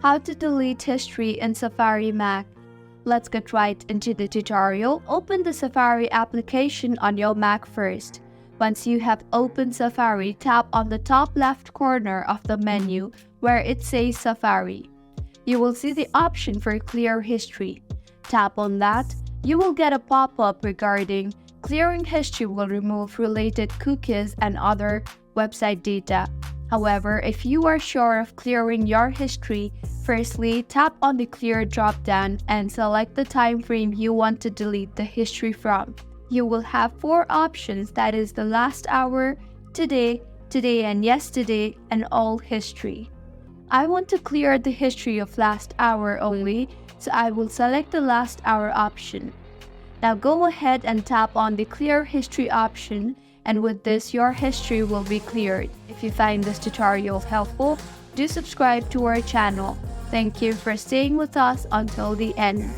How to delete history in Safari Mac. Let's get right into the tutorial. Open the Safari application on your Mac first. Once you have opened Safari, tap on the top left corner of the menu where it says Safari. You will see the option for Clear History. Tap on that. You will get a pop-up regarding clearing history will remove related cookies and other website data. However, if you are sure of clearing your history, firstly, tap on the Clear drop-down and select the time frame you want to delete the history from. You will have 4 options, that is the last hour, today, today and yesterday, and all history. I want to clear the history of last hour only, so I will select the last hour option. Now go ahead and tap on the Clear History option, and with this your history will be cleared. If you find this tutorial helpful, do subscribe to our channel. Thank you for staying with us until the end.